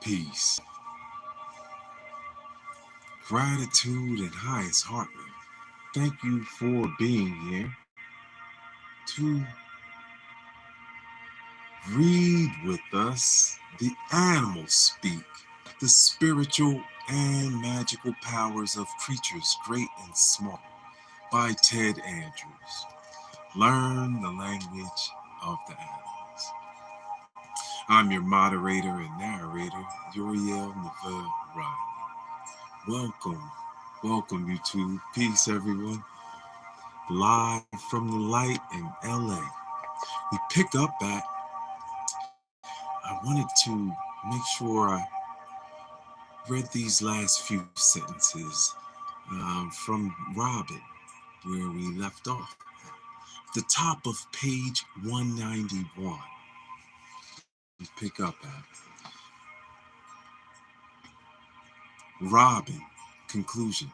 peace, gratitude, and highest heart. Thank you for being here to read with us The Animals Speak, the spiritual and magical powers of creatures great and small, by Ted Andrews. Learn the language of the animals. I'm your moderator and narrator, Uriel Riley. Welcome YouTube. Peace everyone. Live from the light in LA. We pick up at, I wanted to make sure I read these last few sentences from Robin, where we left off. The top of page 191. We pick up at Robin, conclusion.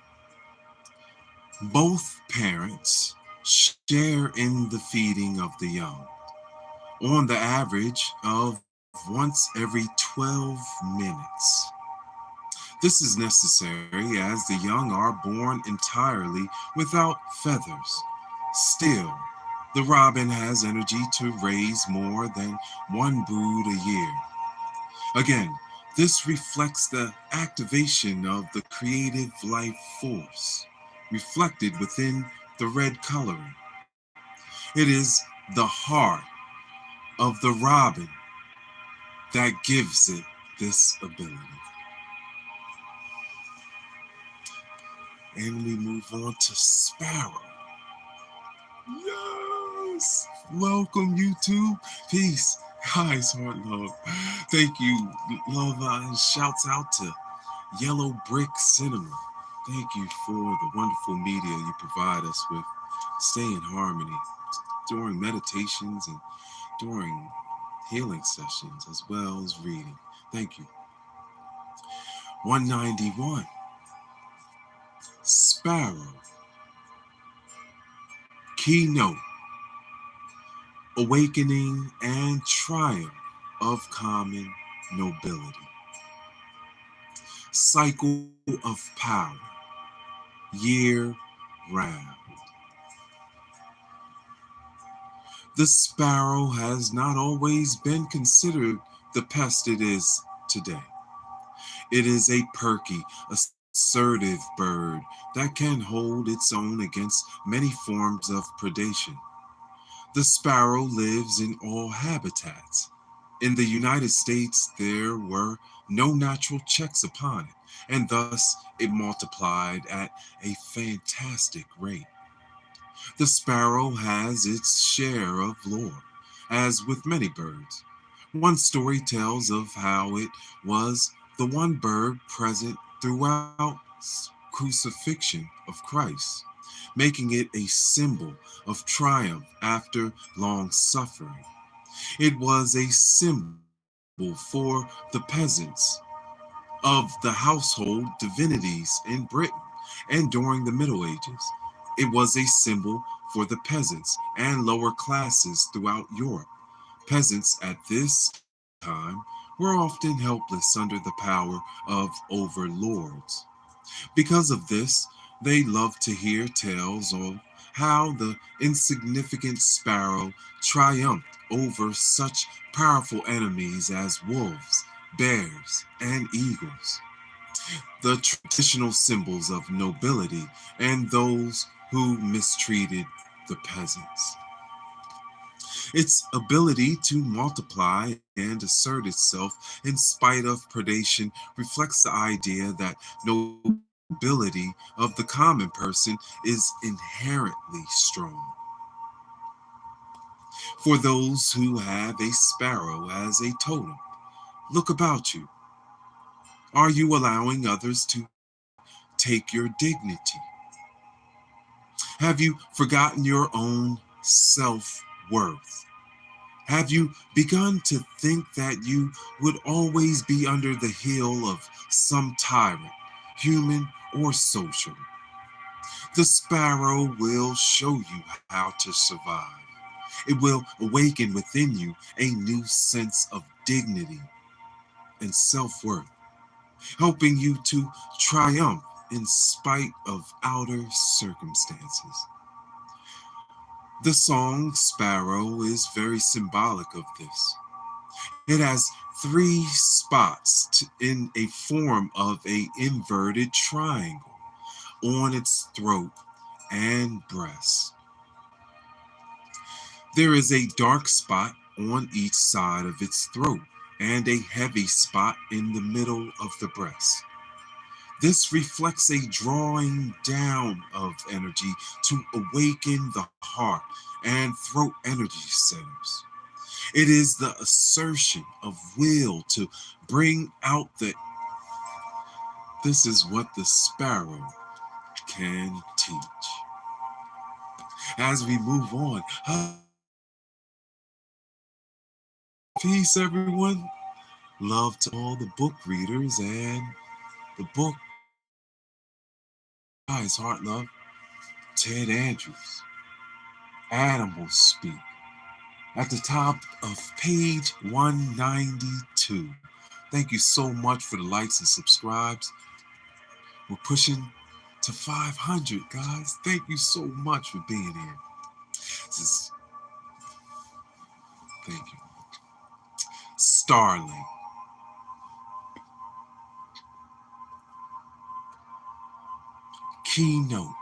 Both parents share in the feeding of the young, on the average of once every 12 minutes. This is necessary as the young are born entirely without feathers. Still, the robin has energy to raise more than one brood a year. Again, this reflects the activation of the creative life force, reflected within the red coloring. It is the heart of the robin that gives it this ability. And we move on to Sparrow. Yes! Welcome, YouTube. Peace. Guys, heart love. Thank you. Love and shouts out to Yellow Brick Cinema. Thank you for the wonderful media you provide us with. Stay in harmony during meditations and during healing sessions as well as reading. Thank you. 191. Sparrow. Keynote. Awakening and triumph of common nobility. Cycle of power. Year round. The sparrow has not always been considered the pest it is today. It is a perky, assertive bird that can hold its own against many forms of predation. The sparrow lives in all habitats. In the United States, there were no natural checks upon it, and thus it multiplied at a fantastic rate. The sparrow has its share of lore, as with many birds. One story tells of how it was the one bird present throughout crucifixion of Christ, making it a symbol of triumph after long suffering. It was a symbol for the peasants of the household divinities in Britain and during the Middle Ages. It was a symbol for the peasants and lower classes throughout Europe. Peasants at this time were often helpless under the power of overlords. Because of this, they loved to hear tales of how the insignificant sparrow triumphed over such powerful enemies as wolves, bears, and eagles. The traditional symbols of nobility and those who mistreated the peasants. Its ability to multiply and assert itself in spite of predation reflects the idea that nobility of the common person is inherently strong. For those who have a sparrow as a totem, look about you. Are you allowing others to take your dignity? Have you forgotten your own self-worth? Have you begun to think that you would always be under the heel of some tyrant, human or social? The sparrow will show you how to survive. It will awaken within you a new sense of dignity and self-worth, helping you to triumph in spite of outer circumstances. The song Sparrow is very symbolic of this. It has three spots in a form of an inverted triangle on its throat and breast. There is a dark spot on each side of its throat and a heavy spot in the middle of the breast. This reflects a drawing down of energy to awaken the heart and throat energy centers. It is the assertion of will to bring out the. This is what the sparrow can teach. As we move on, peace, everyone. Love to all the book readers and the book. Guys, Heart Love, Ted Andrews, Animals Speak. At the top of page 192. Thank you so much for the likes and subscribes. We're pushing to 500, guys. Thank you so much for being here. Thank you. Starling. Keynote.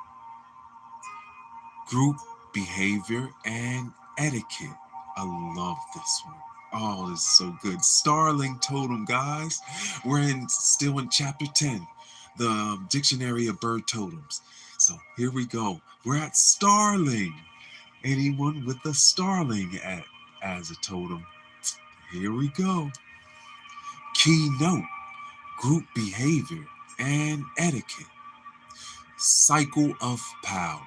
Group behavior and etiquette. I love this one. Oh, it's so good. Starling totem, guys. We're still in chapter 10, the dictionary of bird totems. So here we go. We're at starling. Anyone with a starling as a totem? Here we go. Keynote, group behavior and etiquette. Cycle of power.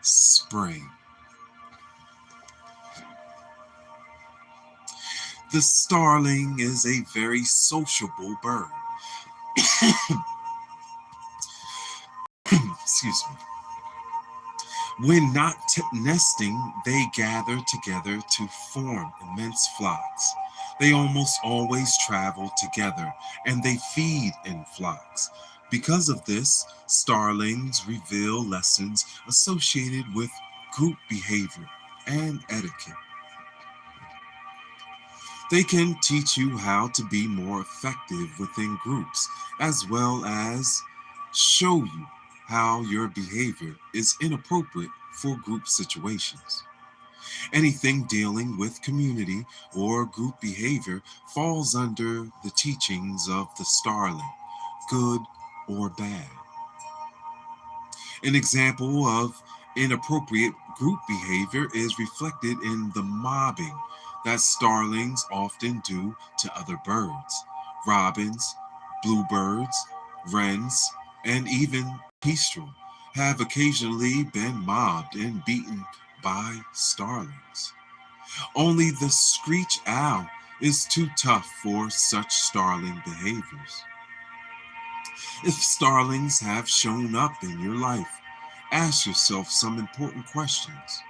Spring. The starling is a very sociable bird. Excuse me. When not nesting, they gather together to form immense flocks. They almost always travel together and they feed in flocks. Because of this, starlings reveal lessons associated with group behavior and etiquette. They can teach you how to be more effective within groups, as well as show you how your behavior is inappropriate for group situations. Anything dealing with community or group behavior falls under the teachings of the starling, good or bad. An example of inappropriate group behavior is reflected in the mobbing that starlings often do to other birds. Robins, bluebirds, wrens, and even kestrel have occasionally been mobbed and beaten by starlings. Only the screech owl is too tough for such starling behaviors. If starlings have shown up in your life, ask yourself some important questions.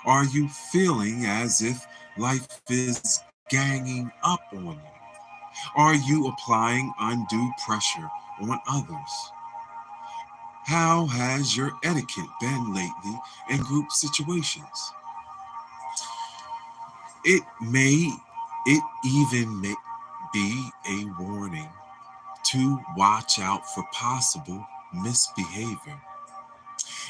Are you feeling as if life is ganging up on you? Are you applying undue pressure on others? How has your etiquette been lately in group situations? It may, it even may be a warning to watch out for possible misbehavior.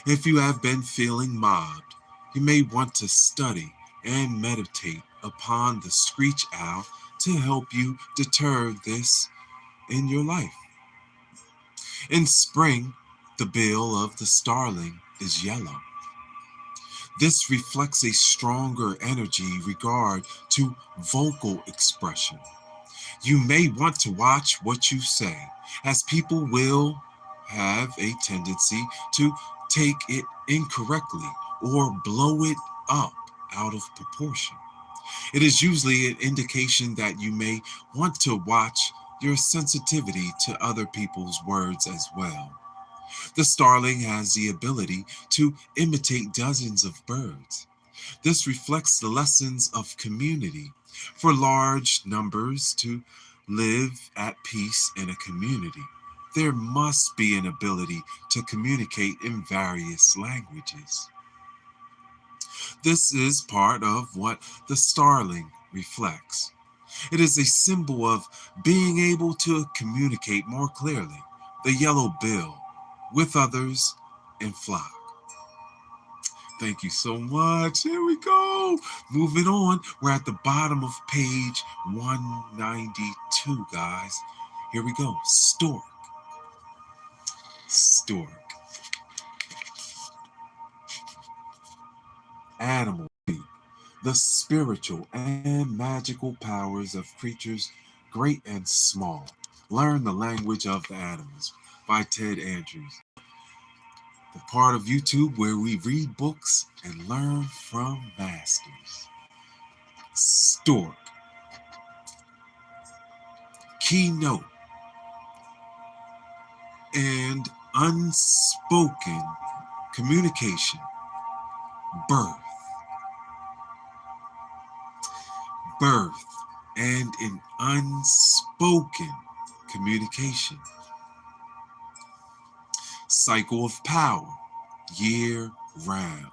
If you have been feeling mobbed, you may want to study and meditate upon the screech owl to help you deter this in your life. In spring, the bill of the starling is yellow. This reflects a stronger energy regard to vocal expression. You may want to watch what you say, as people will have a tendency to take it incorrectly or blow it up out of proportion. It is usually an indication that you may want to watch your sensitivity to other people's words as well. The starling has the ability to imitate dozens of birds. This reflects the lessons of community. For large numbers to live at peace in a community, there must be an ability to communicate in various languages. This is part of what the starling reflects. It is a symbol of being able to communicate more clearly, the yellow bill, with others in flock. Thank you so much. Here we go. Moving on. We're at the bottom of page 192, guys. Here we go. Stork. Stork. Animal. The spiritual and magical powers of creatures great and small. Learn the language of the animals by Ted Andrews. The part of YouTube where we read books and learn from masters. Stork. Keynote and unspoken communication. Birth. Birth and an unspoken communication. Cycle of power, year round.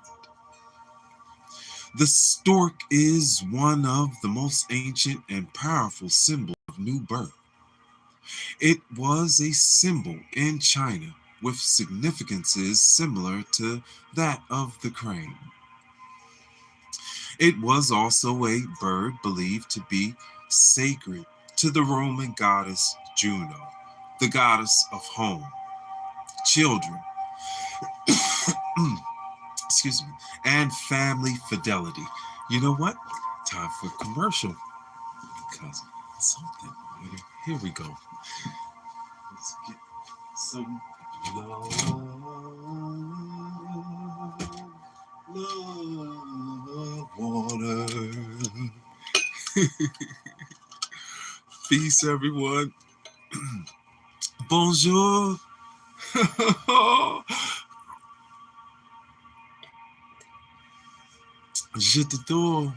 The stork is one of the most ancient and powerful symbols of new birth. It was a symbol in China with significances similar to that of the crane. It was also a bird believed to be sacred to the Roman goddess Juno, the goddess of home, children, excuse me, and family fidelity. You know what? Time for commercial because something. Here we go. Let's get some love water. Peace, everyone. Bonjour. Je t'adore.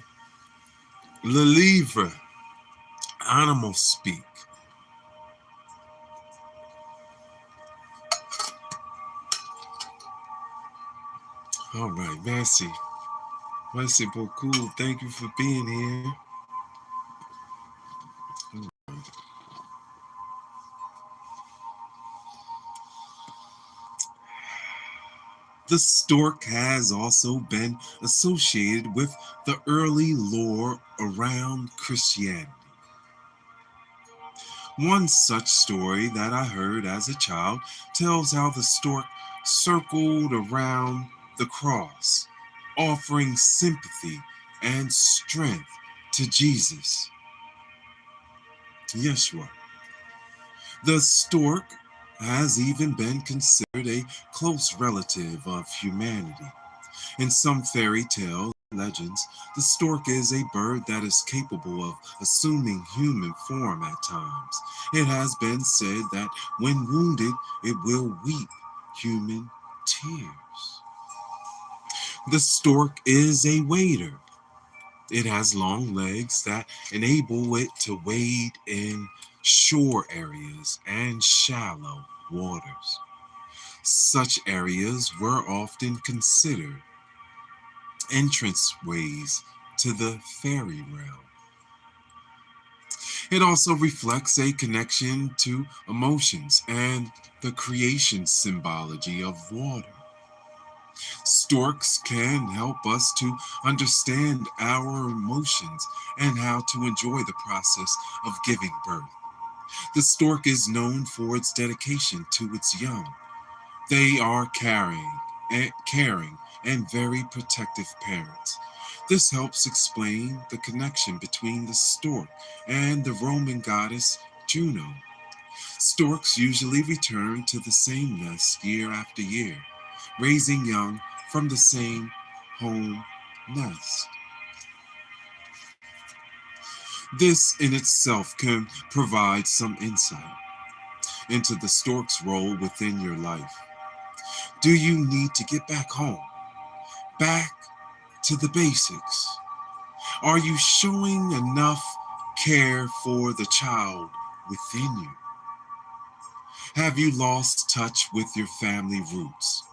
Le livre. Animal speak. All right, merci. Merci beaucoup. Thank you for being here. The stork has also been associated with the early lore around Christianity. One such story that I heard as a child tells how the stork circled around the cross, offering sympathy and strength to Jesus, Yeshua. The stork has even been considered a close relative of humanity. In some fairy tale legends, the stork is a bird that is capable of assuming human form at times. It has been said that when wounded, it will weep human tears. The stork is a wader. It has long legs that enable it to wade in shore areas and shallow waters. Such areas were often considered entranceways to the fairy realm. It also reflects a connection to emotions and the creation symbology of water. Storks can help us to understand our emotions and how to enjoy the process of giving birth. The stork is known for its dedication to its young. They are caring and very protective parents. This helps explain the connection between the stork and the Roman goddess Juno. Storks usually return to the same nest year after year, raising young from the same home nest. This in itself can provide some insight into the stork's role within your life. Do you need to get back home? Back to the basics? Are you showing enough care for the child within you? Have you lost touch with your family roots?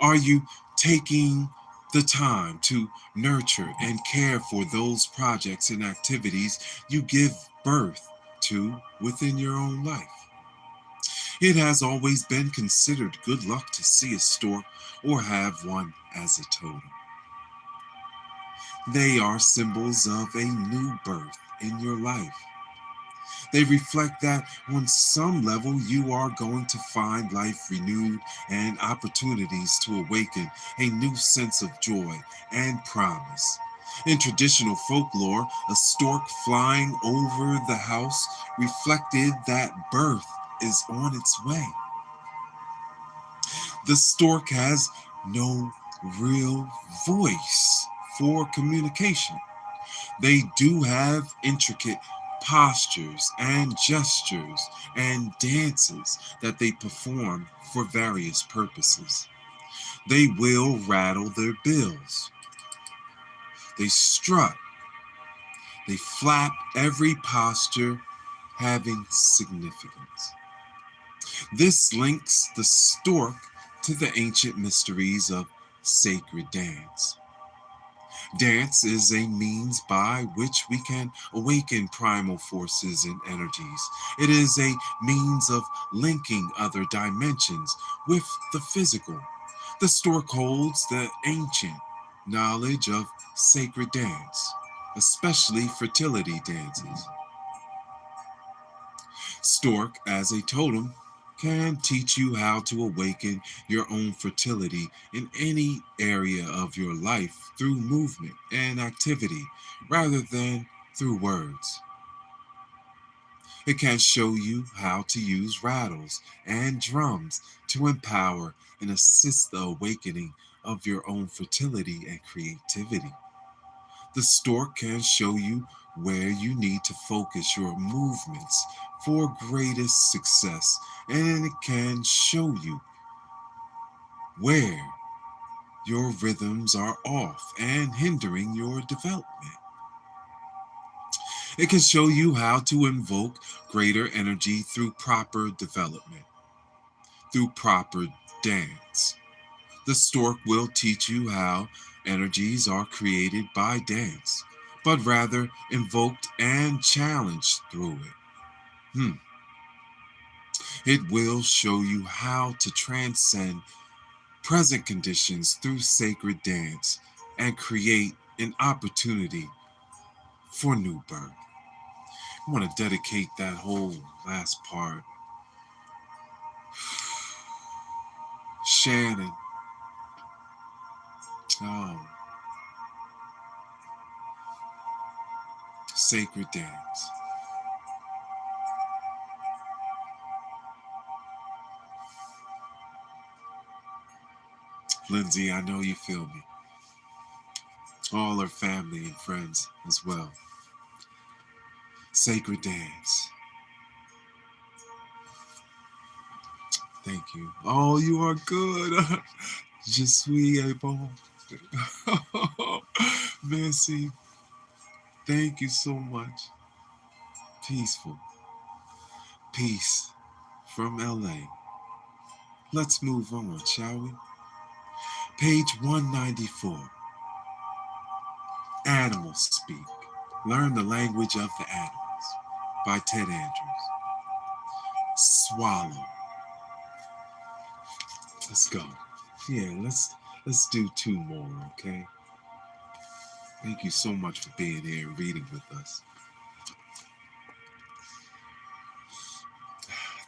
Are you taking the time to nurture and care for those projects and activities you give birth to within your own life? It has always been considered good luck to see a stork or have one as a totem. They are symbols of a new birth in your life. They reflect that on some level you are going to find life renewed and opportunities to awaken a new sense of joy and promise. In traditional folklore, a stork flying over the house reflected that birth is on its way. The stork has no real voice for communication. They do have intricate postures and gestures and dances that they perform for various purposes. They will rattle their bills. They strut. They flap every posture having significance. This links the stork to the ancient mysteries of sacred dance. Dance is a means by which we can awaken primal forces and energies. It is a means of linking other dimensions with the physical. The stork holds the ancient knowledge of sacred dance, especially fertility dances. Stork, as a totem, can teach you how to awaken your own fertility in any area of your life through movement and activity rather than through words. It can show you how to use rattles and drums to empower and assist the awakening of your own fertility and creativity. The stork can show you where you need to focus your movements for greatest success, and it can show you where your rhythms are off and hindering your development. It can show you how to invoke greater energy through proper development, through proper dance. The stork will teach you how energies are created by dance, but rather invoked and challenged through it. It will show you how to transcend present conditions through sacred dance and create an opportunity for new birth. I want to dedicate that whole last part. Shannon. Oh, sacred dance. Lindsay, I know you feel me. All our family and friends as well. Sacred dance. Thank you. Oh, you are good. Je suis a bon. Missy, thank you so much. Peaceful. Peace from LA. Let's move on, shall we? Page 194. Animals Speak. Learn the Language of the Animals by Ted Andrews. Swallow. Let's go. Yeah, let's do two more, okay? Thank you so much for being here and reading with us.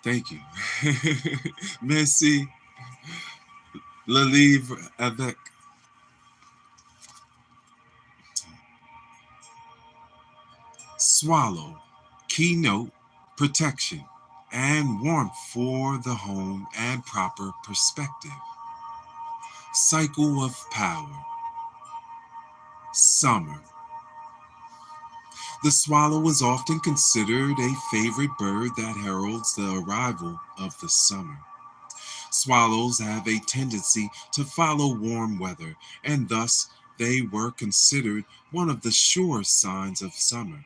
Thank you. Merci. Le livre avec. Swallow. Keynote, protection, and warmth for the home and proper perspective. Cycle of power. Summer. The swallow is often considered a favorite bird that heralds the arrival of the summer. Swallows have a tendency to follow warm weather, and thus they were considered one of the sure signs of summer.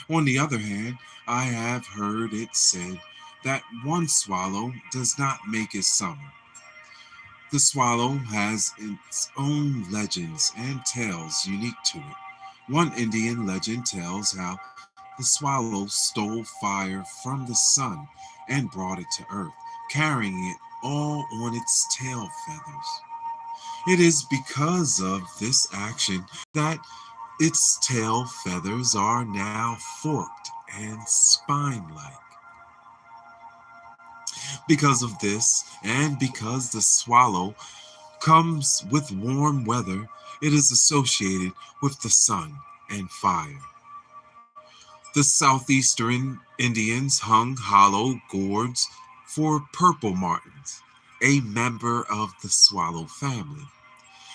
On the other hand, I have heard it said that one swallow does not make its summer. The swallow has its own legends and tales unique to it. One Indian legend tells how the swallow stole fire from the sun and brought it to earth, carrying it all on its tail feathers. It is because of this action that its tail feathers are now forked and spine like. Because of this, and because the swallow comes with warm weather, it is associated with the sun and fire. The southeastern Indians hung hollow gourds for purple martins, a member of the swallow family.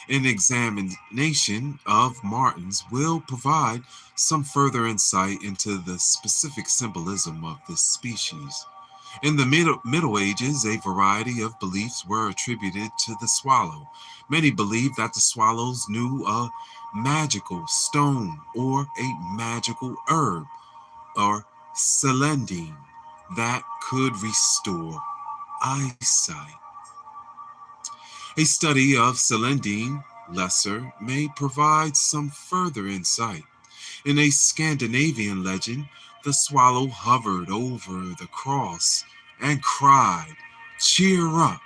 An examination of martins will provide some further insight into the specific symbolism of this species. In the Middle Ages, a variety of beliefs were attributed to the swallow. Many believed that the swallows knew a magical stone or a magical herb or celandine that could restore eyesight. A study of celandine lesser may provide some further insight. In a Scandinavian legend, the swallow hovered over the cross and cried, "Cheer up,"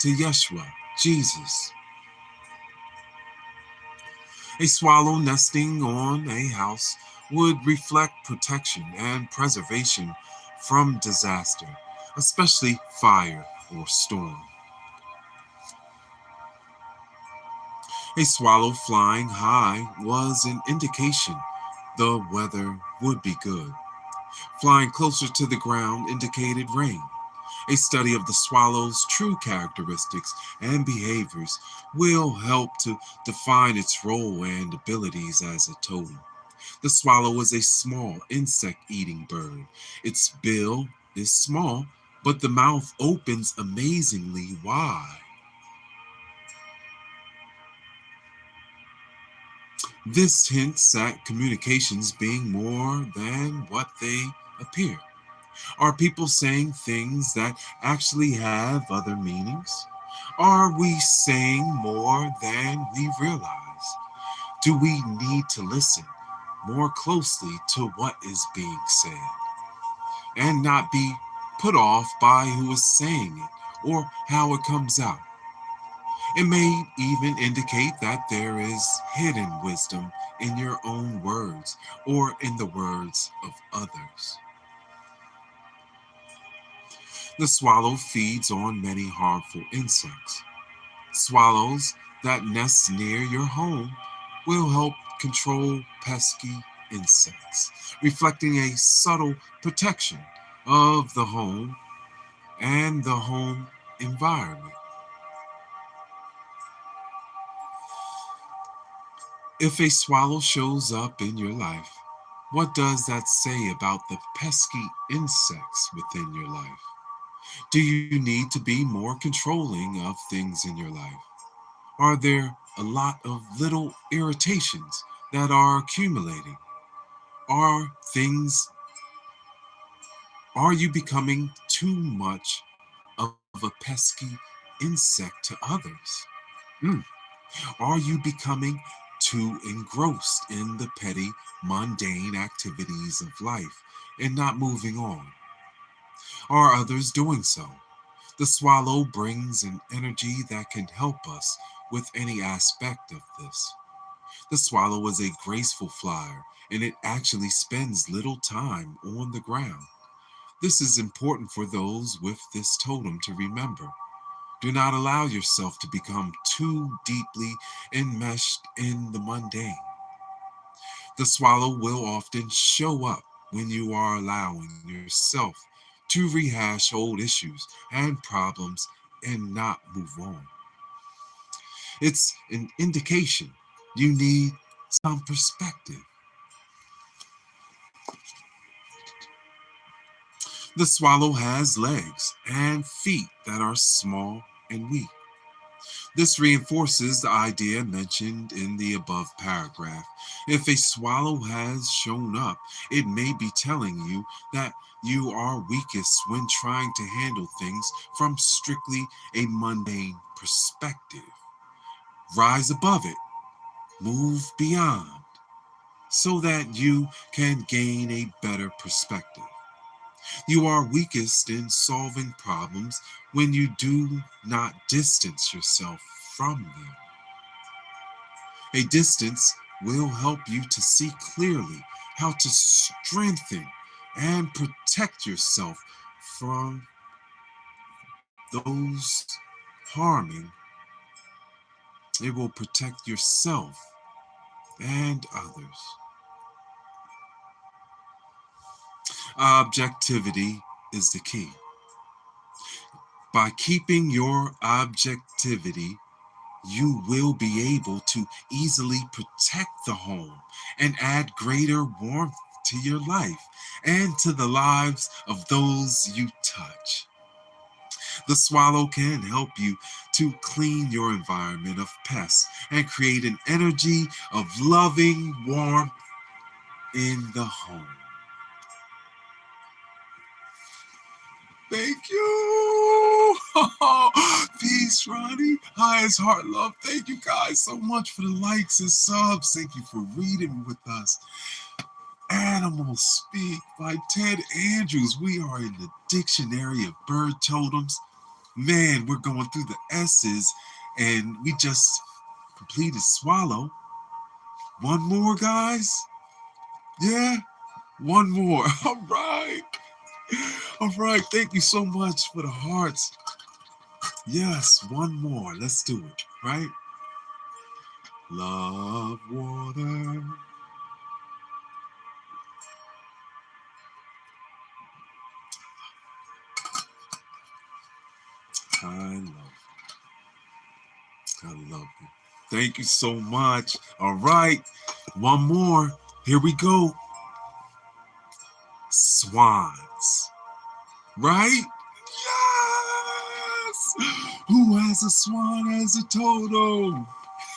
to Yeshua, Jesus. A swallow nesting on a house would reflect protection and preservation from disaster, especially fire or storm. A swallow flying high was an indication the weather would be good. Flying closer to the ground indicated rain. A study of the swallow's true characteristics and behaviors will help to define its role and abilities as a totem. The swallow is a small insect eating bird. Its bill is small, but the mouth opens amazingly wide. This hints at communications being more than what they appear. Are people saying things that actually have other meanings? Are we saying more than we realize? Do we need to listen more closely to what is being said and not be put off by who is saying it or how it comes out? It may even indicate that there is hidden wisdom in your own words or in the words of others. The swallow feeds on many harmful insects. Swallows that nest near your home will help control pesky insects, reflecting a subtle protection of the home and the home environment. If a swallow shows up in your life, what does that say about the pesky insects within your life? Do you need to be more controlling of things in your life? Are there a lot of little irritations that are accumulating? Are things, are you becoming too much of a pesky insect to others? Mm. Are you becoming too engrossed in the petty, mundane activities of life and not moving on? Are others doing so? The swallow brings an energy that can help us with any aspect of this. The swallow is a graceful flyer, and it actually spends little time on the ground. This is important for those with this totem to remember. Do not allow yourself to become too deeply enmeshed in the mundane. The swallow will often show up when you are allowing yourself to rehash old issues and problems and not move on. It's an indication you need some perspective. The swallow has legs and feet that are small and weak. This reinforces the idea mentioned in the above paragraph. If a swallow has shown up, it may be telling you that you are weakest when trying to handle things from strictly a mundane perspective. Rise above it, move beyond, so that you can gain a better perspective. You are weakest in solving problems when you do not distance yourself from them. A distance will help you to see clearly how to strengthen and protect yourself from those harming. It will protect yourself and others. Objectivity is the key. By keeping your objectivity, you will be able to easily protect the home and add greater warmth to your life and to the lives of those you touch. The swallow can help you to clean your environment of pests and create an energy of loving warmth in the home. Thank you. Peace, Ronnie. Highest heart love. Thank you guys so much for the likes and subs. Thank you for reading with us. Animal Speak by Ted Andrews. We are in the dictionary of bird totems. Man, we're going through the S's and we just completed swallow. One more, guys? Yeah? One more. All right. All right. Thank you so much for the hearts. Yes, one more. Let's do it, right? Love water. I love you. Thank you so much. All right. One more. Here we go. Swans. Right? Yes! Who has a swan as a totem?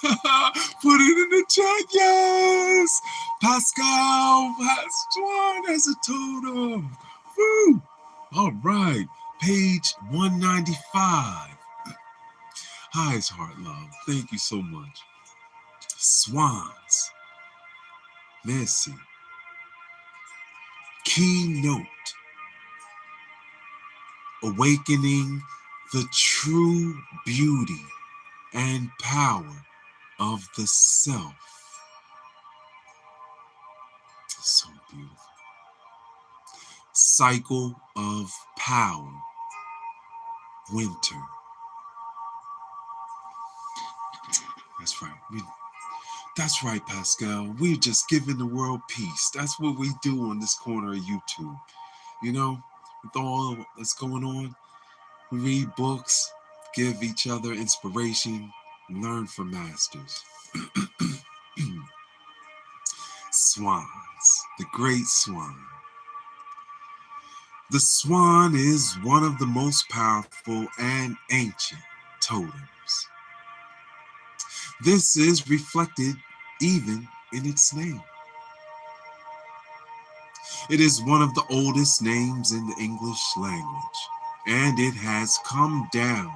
Put it in the chat. Yes! Pascal has swan as a totem. Woo! All right. Page 195. Highest heart love. Thank you so much. Swans. Merci. Keynote. Awakening the true beauty and power of the self. So beautiful. Cycle of power. Winter. That's right, Pascal. We're just giving the world peace. That's what we do on this corner of YouTube. You know, with all that's going on, we read books, give each other inspiration, learn from masters. Swans, the great swan. The swan is one of the most powerful and ancient totems. This is reflected even in its name. It is one of the oldest names in the English language, and it has come down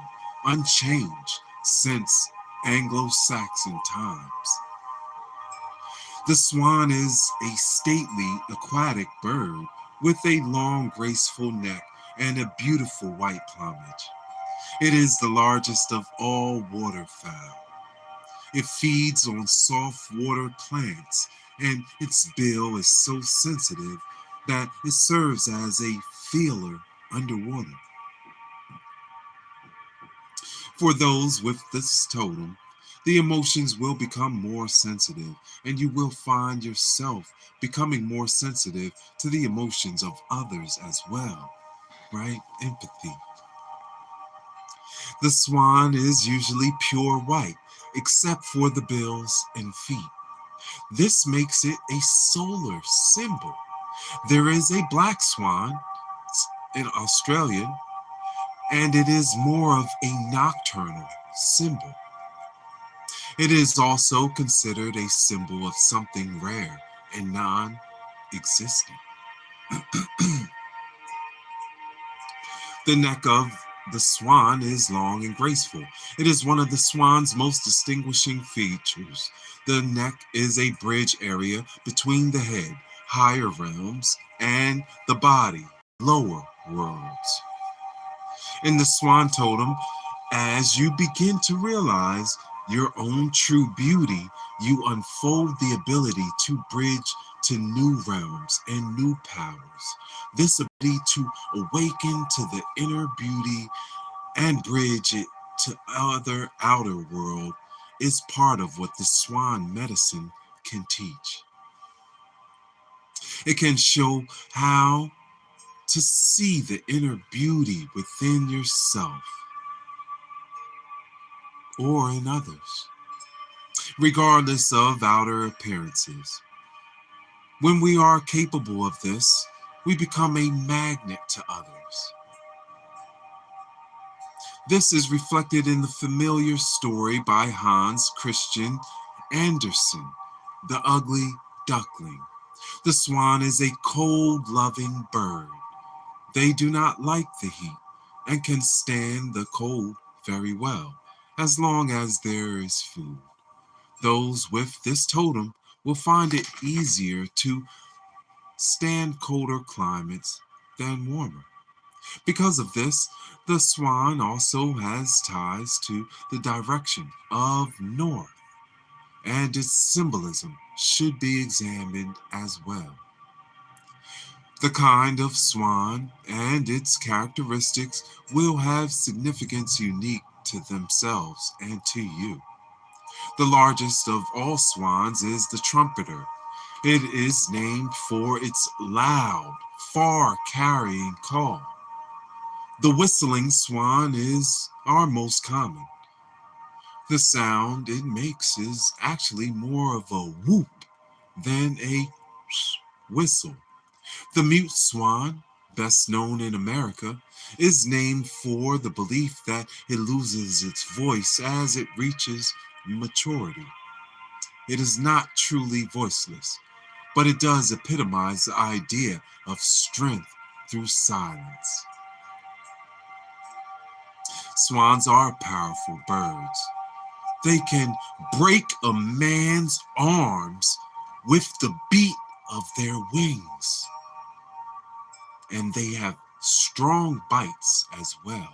unchanged since Anglo-Saxon times. The swan is a stately aquatic bird with a long, graceful neck and a beautiful white plumage. It is the largest of all waterfowl. It feeds on soft water plants, and its bill is so sensitive that it serves as a feeler underwater. For those with this totem, the emotions will become more sensitive, and you will find yourself becoming more sensitive to the emotions of others as well, right? Empathy. The swan is usually pure white, except for the bills and feet. This makes it a solar symbol. There is a black swan in Australia, and it is more of a nocturnal symbol. It is also considered a symbol of something rare and non existent. The neck of the swan is long and graceful. It is one of the swan's most distinguishing features. The neck is a bridge area between the head, higher realms, and the body, lower worlds. In the swan totem, as you begin to realize your own true beauty, you unfold the ability to bridge to new realms and new powers. This ability to awaken to the inner beauty and bridge it to other outer world is part of what the swan medicine can teach. It can show how to see the inner beauty within yourself or in others, regardless of outer appearances. When we are capable of this, we become a magnet to others. This is reflected in the familiar story by Hans Christian Andersen, The Ugly Duckling. The swan is a cold, loving bird. They do not like the heat and can stand the cold very well, as long as there is food. Those with this totem will find it easier to stand colder climates than warmer. Because of this, the swan also has ties to the direction of north, and its symbolism should be examined as well. The kind of swan and its characteristics will have significance unique to themselves and to you. The largest of all swans is the trumpeter. It is named for its loud, far carrying call. The whistling swan is our most common. The sound it makes is actually more of a whoop than a whistle. The mute swan, best known in America, is named for the belief that it loses its voice as it reaches maturity. It is not truly voiceless, but it does epitomize the idea of strength through silence. Swans are powerful birds. They can break a man's arms with the beat of their wings, and they have strong bites as well.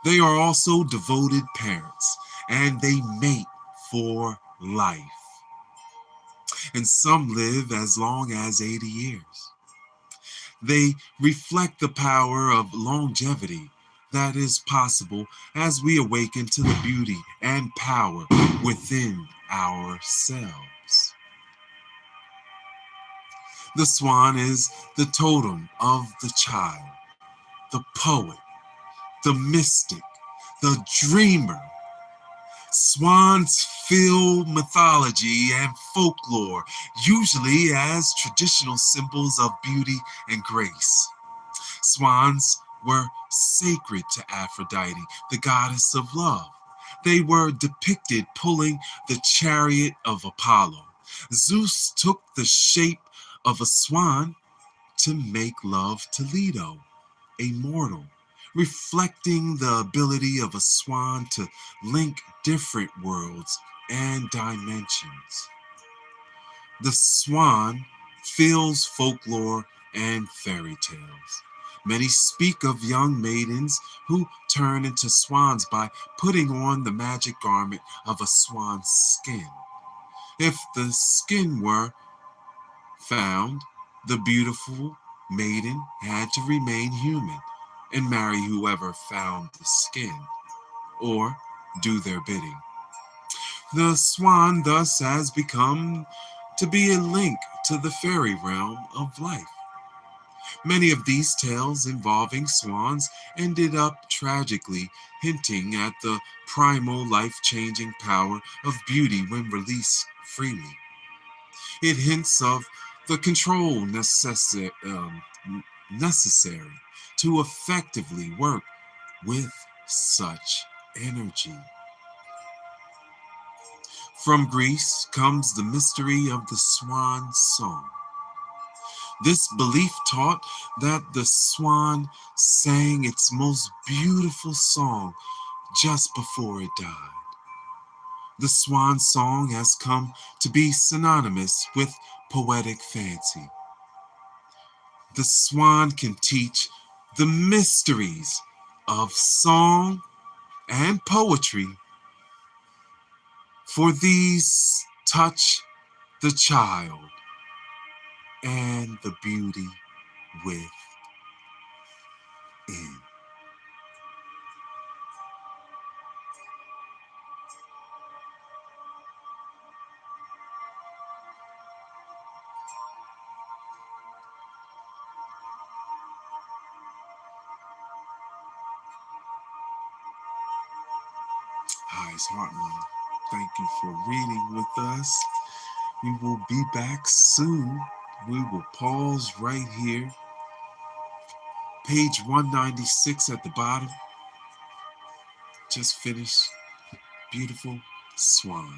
They are also devoted parents, and they mate for life. And some live as long as 80 years. They reflect the power of longevity that is possible as we awaken to the beauty and power within ourselves. The swan is the totem of the child, the poet, the mystic, the dreamer. Swans fill mythology and folklore, usually as traditional symbols of beauty and grace. Swans were sacred to Aphrodite, the goddess of love. They were depicted pulling the chariot of Apollo. Zeus took the shape of a swan to make love to Leto, a mortal, reflecting the ability of a swan to link different worlds and dimensions. The swan fills folklore and fairy tales. Many speak of young maidens who turn into swans by putting on the magic garment of a swan's skin. If the skin were found, the beautiful maiden had to remain human and marry whoever found the skin, or do their bidding. The swan thus has become to be a link to the fairy realm of life. Many of these tales involving swans ended up tragically hinting at the primal life-changing power of beauty when released freely. It hints of the control necessary to effectively work with such energy. From Greece comes the mystery of the Swan song. This belief taught that the swan sang its most beautiful song just before it died. The swan song has come to be synonymous with poetic fancy. The swan can teach the mysteries of song and poetry, for these touch the child and the beauty within. Hi, it's Hartman. Thank you for reading with us. We will be back soon. We will pause right here. Page 196 at the bottom. Just finished. Beautiful Swan.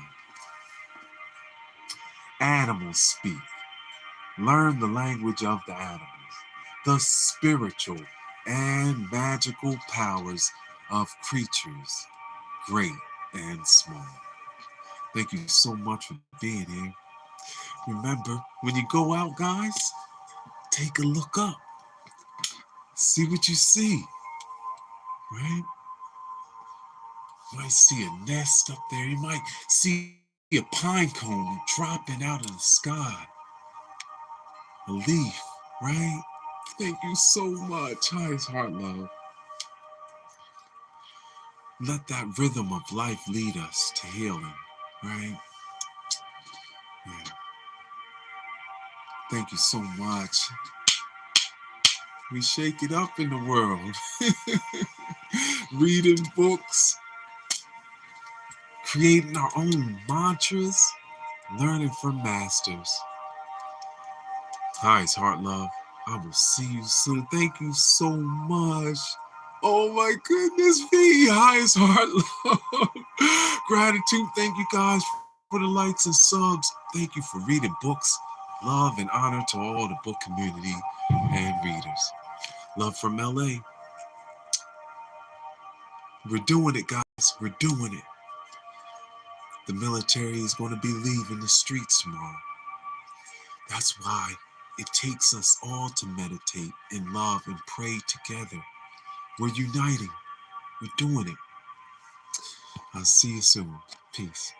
Animals speak. Learn the language of the animals. The spiritual and magical powers of creatures, great and small. Thank you so much for being here. Remember, when you go out, guys, take a look up. See what you see, right? You might see a nest up there. You might see a pine cone dropping out of the sky. A leaf, right? Thank you so much. Hi, it's Heart Love. Let that rhythm of life lead us to healing, right? Yeah. Thank you so much. We shake it up in the world. Reading books, creating our own mantras, learning from masters. Hi, it's Heart Love. I will see you soon. Thank you so much. Oh my goodness me. Hi, it's Heart Love. Gratitude. Thank you guys for the likes and subs. Thank you for reading books. Love and honor to all the book community and readers. Love from LA. We're doing it, guys. We're doing it. The military is going to be leaving the streets tomorrow. That's why it takes us all to meditate and love and pray together. We're uniting. We're doing it. I'll see you soon. Peace.